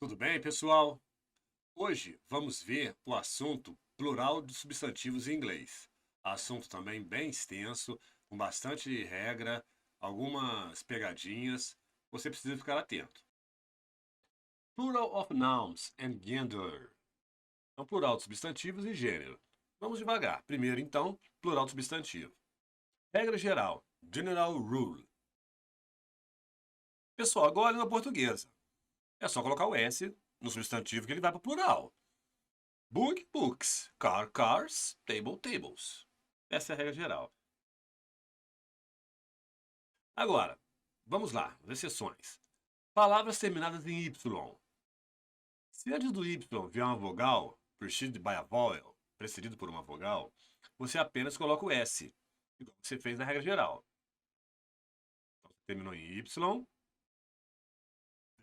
Tudo bem, pessoal? Hoje vamos ver o assunto plural de substantivos em inglês. Assunto também bem extenso, com bastante regra, algumas pegadinhas. Você precisa ficar atento. Plural of nouns and gender. Então, plural de substantivos e gênero. Vamos devagar. Primeiro, então, plural de substantivo. Regra geral. General rule. Pessoal, agora na portuguesa. É só colocar o S no substantivo que ele vai para o plural. Book, books. Car, cars. Table, tables. Essa é a regra geral. Agora, vamos lá, as exceções. Palavras terminadas em Y. Se antes do Y vier uma vogal, preceded by a vowel, precedido por uma vogal, você apenas coloca o S, igual você fez na regra geral. Então, você terminou em Y,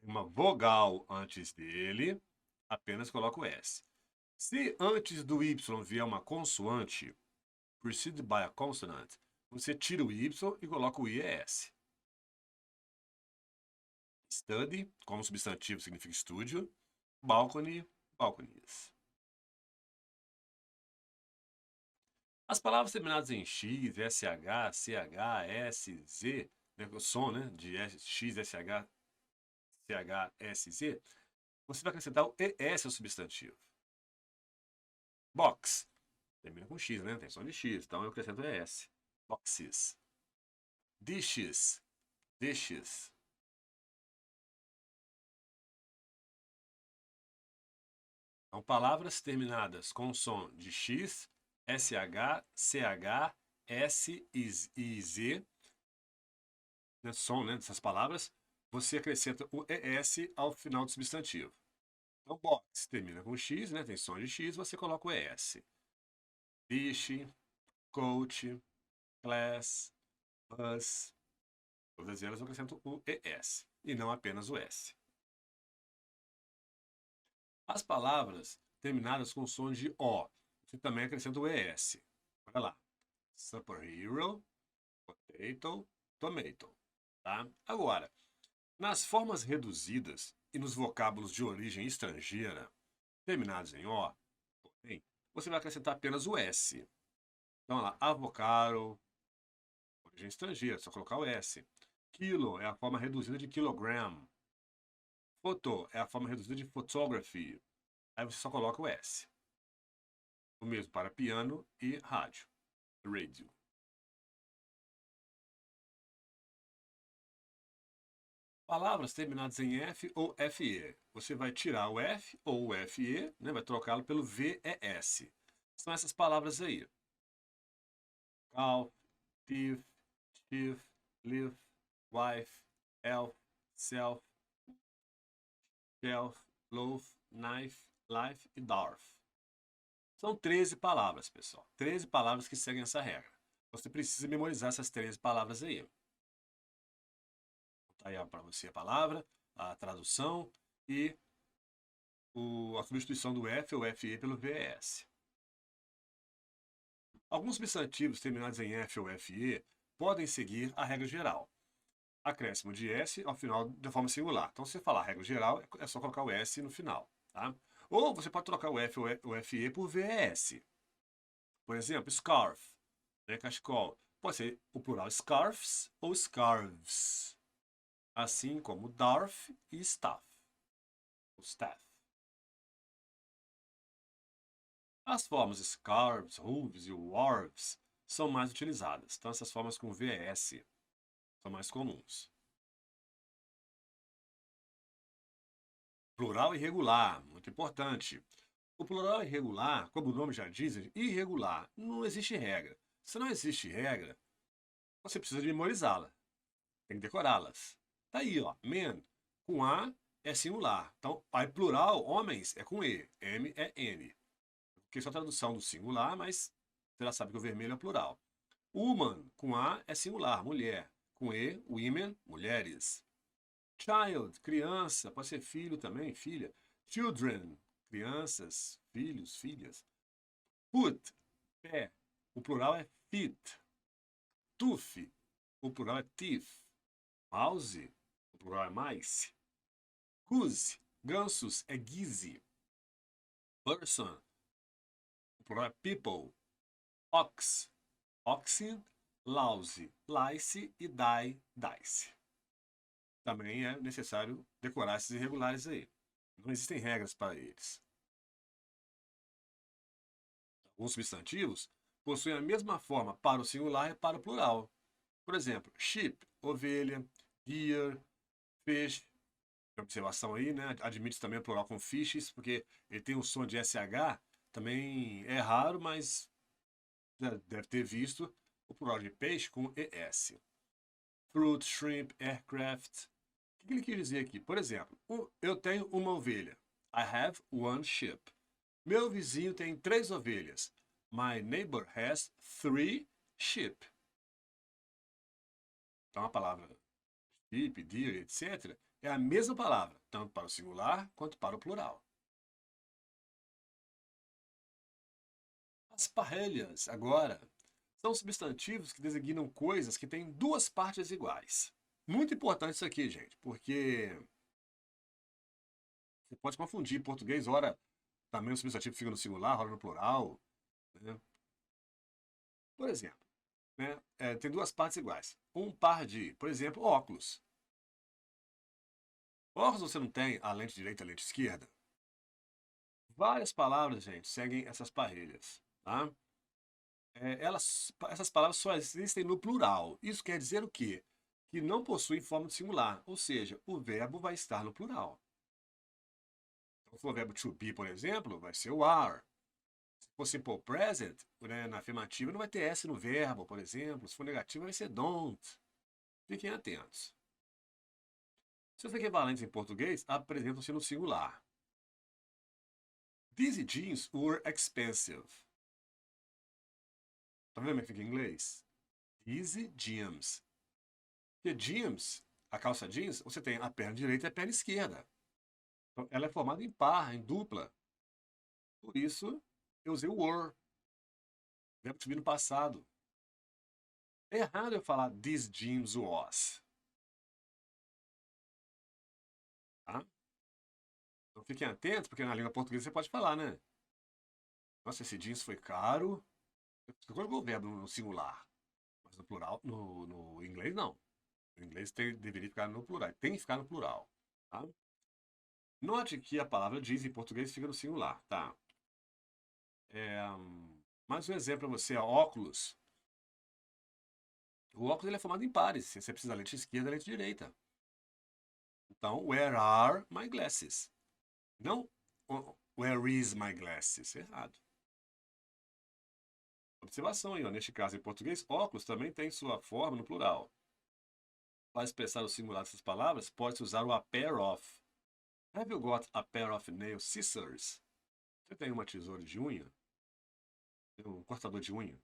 tem uma vogal antes dele, apenas coloca o S. Se antes do Y vier uma consoante, preceded by a consonant, você tira o Y e coloca o IES. Study, como substantivo, significa estúdio. Balcony, balconies. As palavras terminadas em X, SH, CH, S, Z, né, o som, né, de X, SH, CH, S, Z, você vai acrescentar o ES ao substantivo. Box, termina com X, né, tem som de X, então eu acrescento ES. Boxes. Dishes, dishes. Então, palavras terminadas com som de X, SH, CH, S e Z, né, som, né, dessas palavras, você acrescenta o ES ao final do substantivo. Então, box termina com X, né, tem som de X, você coloca o ES. Dish, coach, class, bus, todas elas eu acrescento o ES, e não apenas o S. As palavras terminadas com som de O, você também acrescenta o ES. Olha lá. Superhero, potato, tomato. Tá? Agora, nas formas reduzidas e nos vocábulos de origem estrangeira, terminados em O, porém, você vai acrescentar apenas o S. Então, olha lá, avocado, origem estrangeira, só colocar o S. Quilo é a forma reduzida de kilogram. Photo é a forma reduzida de photography. Aí você só coloca o S. O mesmo para piano e rádio. Radio. Palavras terminadas em F ou FE. Você vai tirar o F ou o FE, né, vai trocá-lo pelo VES. São essas palavras aí. Calf, thief, chief, live, wife, elf, self, shelf, loaf, knife, life e dwarf. São 13 palavras, pessoal. 13 palavras que seguem essa regra. Você precisa memorizar essas 13 palavras aí. Tá aí para você a palavra, a tradução e a substituição do F ou FE pelo VES. Alguns substantivos terminados em F ou FE podem seguir a regra geral. Acréscimo de S ao final de forma singular. Então, se você falar regra geral, é só colocar o S no final. Tá? Ou você pode trocar o F ou o FE por VES. Por exemplo, scarf, né, cachecol. Pode ser o plural scarfs ou scarves. Assim como dwarf e staff. O staff. As formas scarves, hooves e wharves são mais utilizadas. Então, essas formas com VS são mais comuns. Plural irregular, muito importante. O plural irregular, como o nome já diz, é irregular. Não existe regra. Se não existe regra, você precisa de memorizá-la. Tem que decorá-las. Tá aí, ó. Men, com A é singular. Então, aí plural, homens, é com E. M é N. Porque isso é a tradução do singular, mas você já sabe que o vermelho é plural. Woman, com A, é singular, mulher. Com E, women, mulheres. Child, criança, pode ser filho também, filha. Children, crianças, filhos, filhas. Foot, pé. O plural é feet. Tooth, o plural é teeth. Mouse, o plural é mice. Goose, Gansos é Gize. Person, o plural é people. Ox, oxen, louse, lice e die, dice. Também é necessário decorar esses irregulares aí. Não existem regras para eles. Alguns substantivos possuem a mesma forma para o singular e para o plural. Por exemplo, sheep, ovelha, deer, fish. Observação aí, né? Admite também o plural com fishes, porque ele tem um som de SH, também é raro, mas já deve ter visto o plural de peixe com ES. Fruit, shrimp, aircraft. O que ele quer dizer aqui? Por exemplo, eu tenho uma ovelha. I have one sheep. Meu vizinho tem 3 ovelhas. My neighbor has 3 sheep. Então a palavra sheep, deer, etc. é a mesma palavra, tanto para o singular quanto para o plural. As parelhas, agora, são substantivos que designam coisas que têm 2 partes iguais. Muito importante isso aqui, gente, porque você pode confundir em português, ora também o substantivo fica no singular, ora no plural. Né? Por exemplo, né, tem 2 partes iguais. Um par de, por exemplo, óculos. Óculos você não tem a lente direita e a lente esquerda? Várias palavras, gente, seguem essas parelhas. Tá? Essas palavras só existem no plural. Isso quer dizer o quê? Que não possuem forma de singular, ou seja, o verbo vai estar no plural. Então, se for o verbo to be, por exemplo, vai ser o are. Se for simple present, né, na afirmativa, não vai ter S no verbo, por exemplo. Se for negativo, vai ser don't. Fiquem atentos. Seus equivalentes em português apresentam-se no singular. These jeans were expensive. Tá vendo como é que fica em inglês? These jeans. Porque jeans, a calça jeans, você tem a perna direita e a perna esquerda. Então, ela é formada em par, em dupla. Por isso, eu usei o were. Verbo to be no passado. É errado eu falar these jeans was. Tá? Então fiquem atentos, porque na língua portuguesa você pode falar, né? Nossa, esse jeans foi caro. Você colocou o verbo no singular. Mas no plural, no inglês, não. No inglês deveria ficar no plural. Tem que ficar no plural. Tá? Note que a palavra jeans em português fica no singular. Tá? Mais um exemplo para você, óculos. O óculos ele é formado em pares. Você precisa da lente esquerda e da lente direita. Então, where are my glasses? Não, where is my glasses? Errado. Observação aí, ó. Neste caso, em português, óculos também tem sua forma no plural. Para expressar o singular dessas palavras, pode-se usar o a pair of. Have you got a pair of nail scissors? Você tem uma tesoura de unha? Tem um cortador de unha?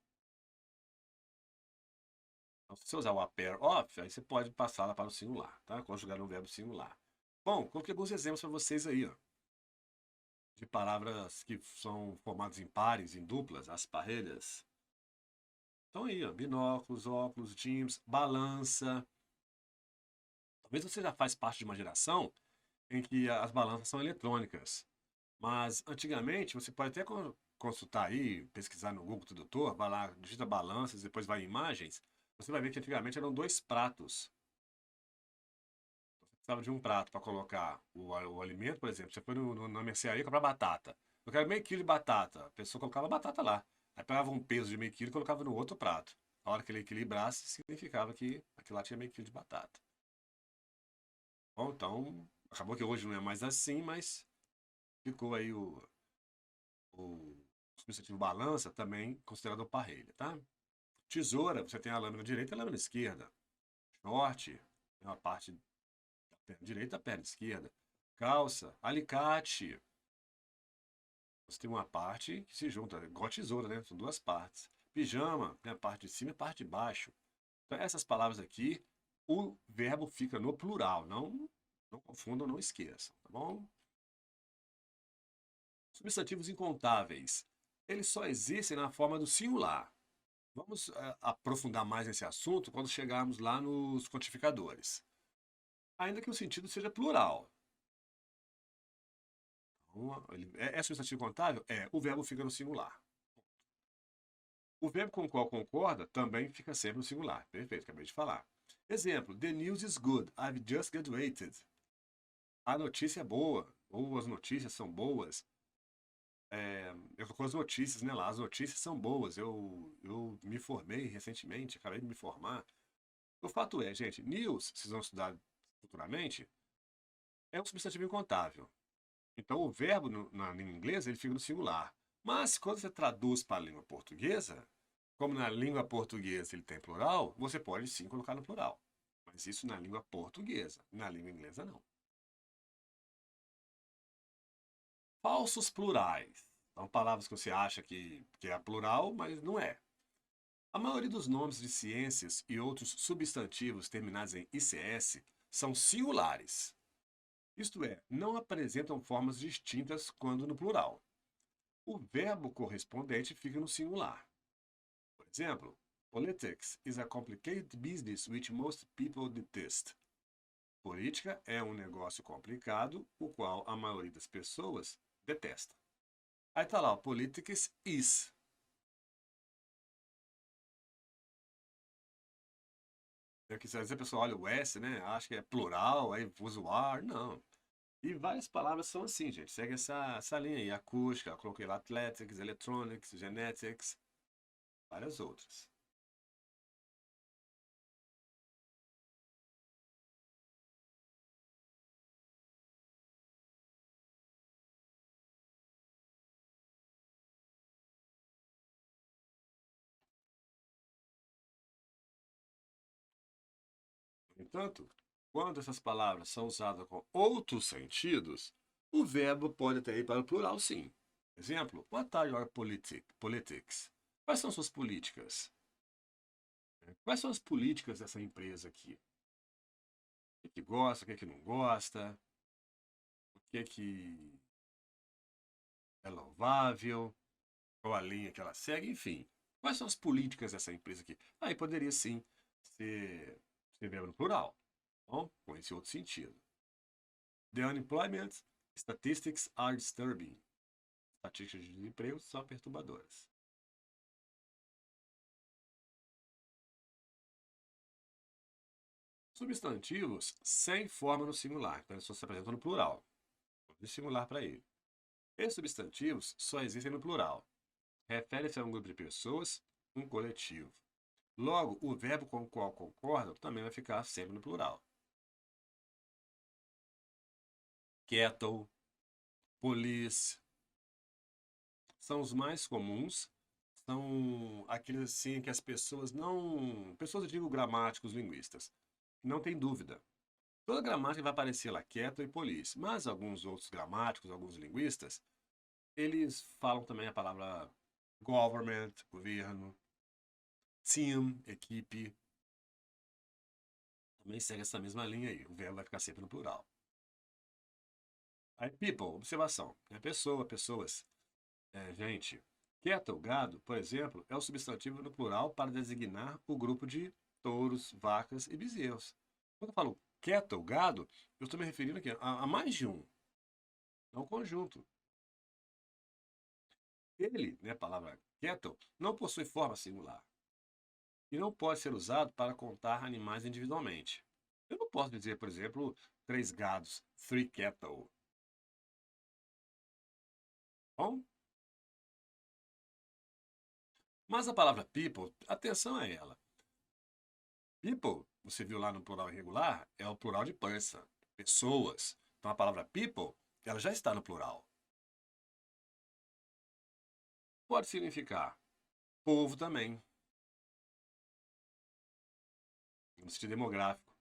Então, se você usar o a pair of, aí você pode passá-la para o singular, tá? Conjugar no verbo singular. Bom, coloquei alguns exemplos para vocês aí, ó. De palavras que são formadas em pares, em duplas, as parelhas. Então aí, ó, binóculos, óculos, jeans, balança. Talvez você já faz parte de uma geração em que as balanças são eletrônicas. Mas antigamente você pode até consultar aí, pesquisar no Google Tradutor, vai lá, digita balanças, depois vai em imagens. Você vai ver que antigamente eram 2 pratos. Você precisava de um prato para colocar o alimento, por exemplo. Você foi na mercearia comprar batata. Eu quero meio quilo de batata. A pessoa colocava batata lá. Aí pegava um peso de meio quilo e colocava no outro prato. A hora que ele equilibrasse, significava que aquilo lá tinha meio quilo de batata. Bom, então, acabou que hoje não é mais assim, mas ficou aí o substantivo balança, também considerado parelha, tá? Tesoura, você tem a lâmina direita e a lâmina esquerda. Short, tem uma parte da perna direita e da perna esquerda. Calça, alicate. Você tem uma parte que se junta, igual a tesoura, né? São 2 partes. Pijama, tem a parte de cima e a parte de baixo. Então, essas palavras aqui, o verbo fica no plural. Não confundam, não esqueçam, tá bom? Substantivos incontáveis. Eles só existem na forma do singular. Vamos aprofundar mais nesse assunto quando chegarmos lá nos quantificadores. Ainda que o sentido seja plural. É substantivo contável? É. O verbo fica no singular. O verbo com o qual concorda também fica sempre no singular. Perfeito, acabei de falar. Exemplo: The news is good. I've just graduated. A notícia é boa. Ou as notícias são boas. Eu tô com as notícias, né, lá. As notícias são boas. Eu me formei recentemente, acabei de me formar. O fato é, gente, news, vocês vão estudar futuramente, é um substantivo incontável. Então, o verbo na língua inglesa ele fica no singular. Mas, quando você traduz para a língua portuguesa, como na língua portuguesa ele tem plural, você pode sim colocar no plural. Mas isso na língua portuguesa, na língua inglesa não. Falsos plurais. São palavras que você acha que é plural, mas não é. A maioria dos nomes de ciências e outros substantivos terminados em ICS são singulares. Isto é, não apresentam formas distintas quando no plural. O verbo correspondente fica no singular. Por exemplo, politics is a complicated business which most people detest. Política é um negócio complicado, o qual a maioria das pessoas detesta. Aí tá lá, politics is. É que às vezes a pessoa olha o S, né? Acha que é plural, aí usa o ar. Não. E várias palavras são assim, gente. Segue essa linha aí. Acústica, eu coloquei lá athletics, electronics, genetics, várias outras. No entanto, quando essas palavras são usadas com outros sentidos, o verbo pode até ir para o plural, sim. Exemplo, what are your politics? Quais são suas políticas? Quais são as políticas dessa empresa aqui? O que gosta, o que não gosta? O que é louvável? Qual a linha que ela segue? Enfim, quais são as políticas dessa empresa aqui? Aí poderia sim ser verbo no plural, bom? Com esse outro sentido. The unemployment statistics are disturbing. Estatísticas de desemprego são perturbadoras. Substantivos sem forma no singular, então eles só se apresentam no plural. De singular para ele. Esses substantivos só existem no plural. Refere-se a um grupo de pessoas, um coletivo. Logo, o verbo com o qual concordam também vai ficar sempre no plural. Kettle, police, são os mais comuns. São aqueles assim que as pessoas não... Pessoas, eu digo gramáticos, linguistas. Não tem dúvida. Toda gramática vai aparecer lá, kettle e police. Mas alguns outros gramáticos, alguns linguistas, eles falam também a palavra government, governo, team, equipe. Também segue essa mesma linha aí. O verbo vai ficar sempre no plural. Aí, people, observação. É pessoa, pessoas. Gente. Cattle, gado, por exemplo, é o substantivo no plural para designar o grupo de touros, vacas e bezerros. Quando eu falo cattle, gado, eu estou me referindo aqui a mais de um. É um conjunto. Ele, né, a palavra cattle, não possui forma singular e não pode ser usado para contar animais individualmente. Eu não posso dizer, por exemplo, 3 gados, 3 cattle. Bom, mas a palavra people, atenção a ela. People, você viu lá no plural irregular, é o plural de person, pessoas. Então a palavra people, ela já está no plural. Pode significar povo também, no sentido demográfico.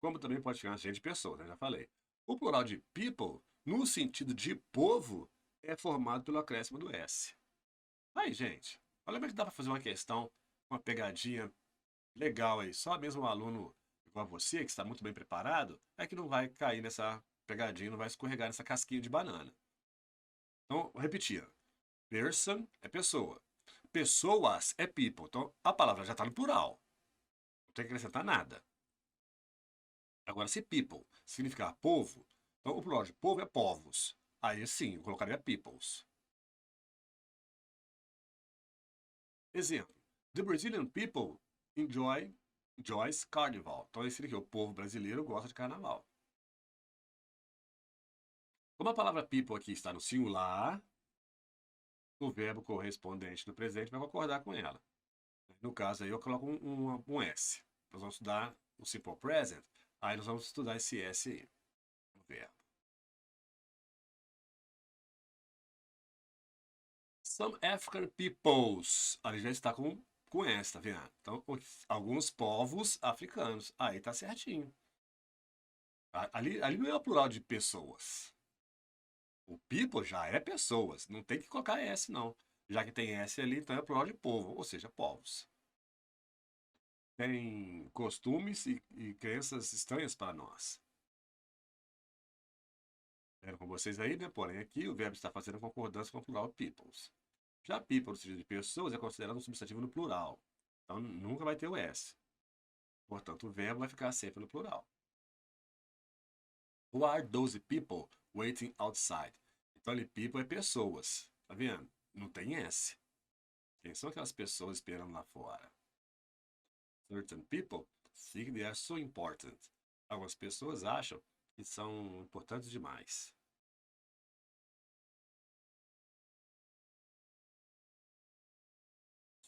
Como também pode ficar gente de pessoas, né? Já falei. O plural de people, no sentido de povo, é formado pelo acréscimo do S. Aí, gente, olha como é que dá para fazer uma questão, uma pegadinha legal aí. Só mesmo um aluno igual a você, que está muito bem preparado, é que não vai cair nessa pegadinha, não vai escorregar nessa casquinha de banana. Então, vou repetir. Person é pessoa. Pessoas é people. Então, a palavra já está no plural. Não tem que acrescentar nada. Agora, se people significar povo, então o plural de povo é povos. aí sim, eu colocaria peoples. Exemplo. The Brazilian people enjoys carnival. Então, esse aqui, o povo brasileiro gosta de carnaval. Como a palavra people aqui está no singular, o verbo correspondente no presente vai concordar com ela. No caso aí, eu coloco um S. Nós vamos estudar o simple present, aí nós vamos estudar esse S aí, no verbo. Some African peoples. Ali já está com S, tá vendo? Então, alguns povos africanos. Aí tá certinho. Ali não é o plural de pessoas. O people já é pessoas. Não tem que colocar S, não. Já que tem S ali, então é plural de povo, ou seja, povos. Tem costumes e crenças estranhas para nós. Era com vocês aí, né? Porém, aqui o verbo está fazendo concordância com o plural peoples. Já people, no sentido de pessoas, é considerado um substantivo no plural. Então, nunca vai ter o S. Portanto, o verbo vai ficar sempre no plural. Who are those people waiting outside? Então, ali, people é pessoas. Tá vendo? Não tem S. Quem são aquelas pessoas esperando lá fora? Certain people think they are so important. Algumas pessoas acham que são importantes demais.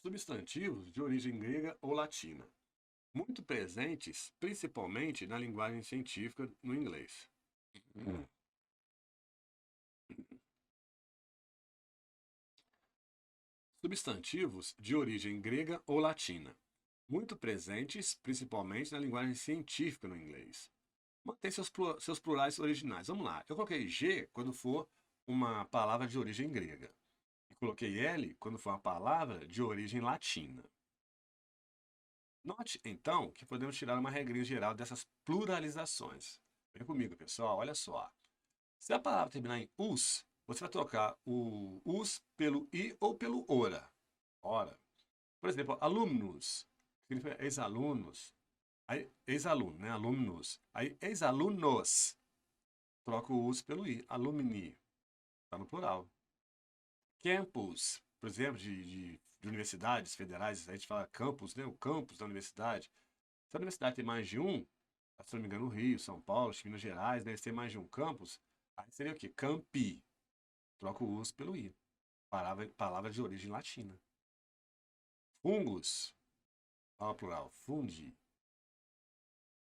Substantivos de origem grega ou latina, muito presentes principalmente na linguagem científica no inglês. Substantivos de origem grega ou latina, muito presentes principalmente na linguagem científica no inglês. Mantém seus plurais originais. Vamos lá, eu coloquei G quando for uma palavra de origem grega. E coloquei L quando for uma palavra de origem latina. Note, então, que podemos tirar uma regrinha geral dessas pluralizações. Vem comigo, pessoal, olha só. Se a palavra terminar em us, você vai trocar o us pelo i ou pelo ora. Ora. Por exemplo, alumnus, significa ex-alunos. Aí, ex-aluno, né? Alumnus. Aí, ex-alunos. Troca o us pelo i. Alumni. Está no plural. Campus, por exemplo, de universidades federais, a gente fala campus, né? O campus da universidade. Se a universidade tem mais de um, se não me engano, Rio, São Paulo, Minas Gerais, né? Eles têm mais de um campus, aí seria o quê? Campi. Troca o us pelo i. Palavra de origem latina. Fungos. Fala plural. Fundi.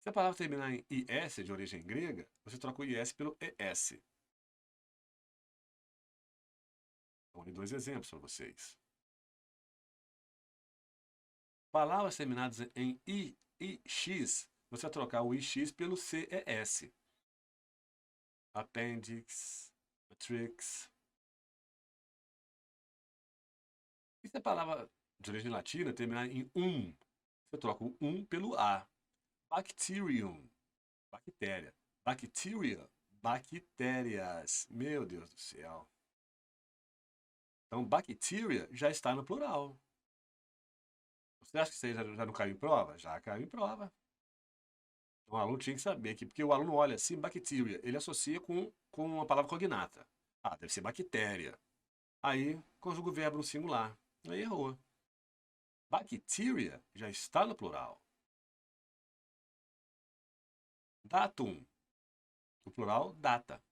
Se a palavra terminar em is, de origem grega, você troca o is pelo es. Vou dar 2 exemplos para vocês. Palavras terminadas em i e x, você vai trocar o ix pelo ces. Appendix, matrix. E se a palavra de origem latina terminar em você troca o pelo a. Bacterium, bactéria. Bacteria, bactérias. Meu Deus do céu. Então, bacteria já está no plural. Você acha que isso aí já não caiu em prova? Já caiu em prova. Então, o aluno tinha que saber aqui, porque o aluno olha assim, bacteria, ele associa com uma palavra cognata. Ah, deve ser bactéria. Aí, conjuga o verbo no singular. Aí errou. Bacteria já está no plural. Datum. No plural, data.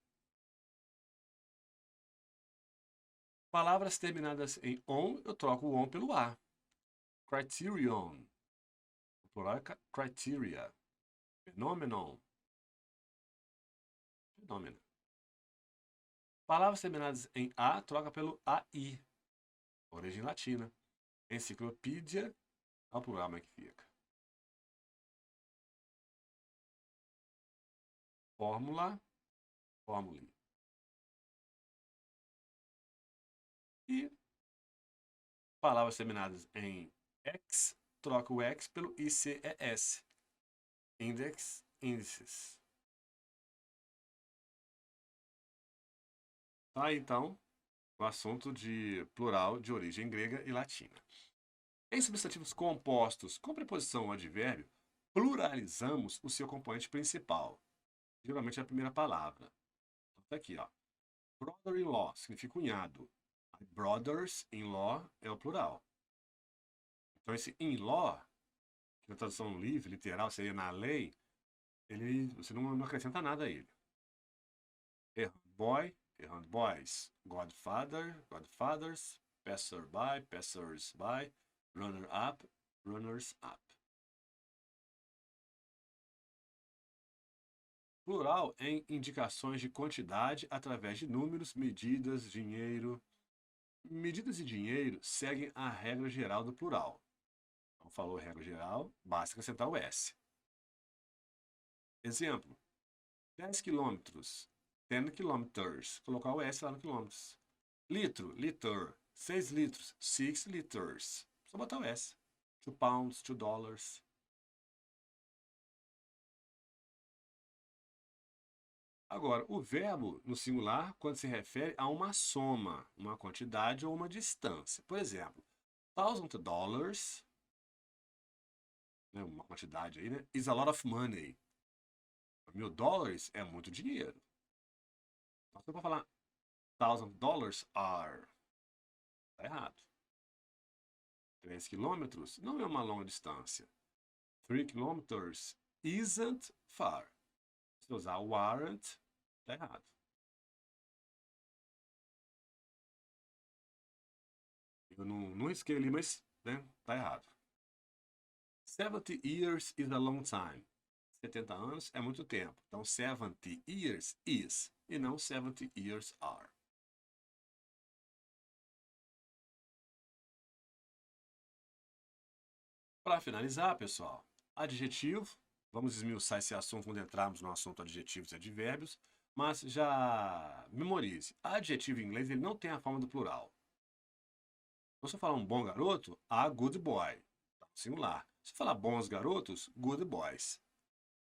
Palavras terminadas em on, eu troco o on pelo a. Criterion. No plural é criteria. Phenomenon. Fenômeno. Palavras terminadas em a, troca pelo ai. Origem latina. Enciclopédia, ao plural, como é que fica? Fórmula, fórmula. E palavras terminadas em x, troca o x pelo ICES. Index, índices. Tá, então, o assunto de plural de origem grega e latina. Em substantivos compostos com preposição ou advérbio, pluralizamos o seu componente principal. Geralmente é a primeira palavra. Então, tá aqui, ó. Brother-in-law significa cunhado. Brothers-in-law é o plural. Então, esse in-law, que na tradução livre, literal, seria na lei, você não acrescenta nada a ele. Errand boy, errand boys. Godfather, godfathers. Passerby, passers-by. Runner-up, runners-up. Plural em indicações de quantidade através de números, medidas, dinheiro. Medidas e dinheiro seguem a regra geral do plural. Então, falou regra geral, basta acrescentar o S. Exemplo: 10 quilômetros, 10 kilometers. Colocar o S lá no quilômetros. Litro, liter. 6 litros, 6 liters. Só botar o S. 2 pounds, 2 dollars. Agora, o verbo no singular, quando se refere a uma soma, uma quantidade ou uma distância. Por exemplo, $1,000, né, uma quantidade aí, né? Is a lot of money. $1.000 é muito dinheiro. Então, você pode falar $1,000 are. Está errado. 3 quilômetros não é uma longa distância. 3 kilometers isn't far. Se usar warrant, tá errado. Eu não risquei ali, mas né, tá errado. 70 years is a long time. 70 anos é muito tempo. Então, 70 years is, e não 70 years are. Para finalizar, pessoal, adjetivo. Vamos esmiuçar esse assunto quando entrarmos no assunto adjetivos e advérbios, mas já memorize. Adjetivo em inglês ele não tem a forma do plural. Então, se eu falar um bom garoto, a good boy, singular. Se eu falar bons garotos, good boys.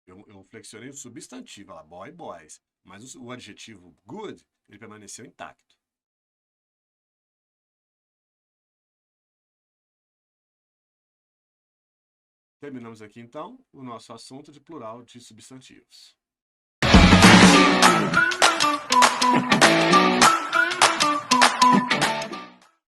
Eu flexionei o substantivo, lá, boy, boys. Mas o adjetivo good, ele permaneceu intacto. Terminamos aqui, então, o nosso assunto de plural de substantivos.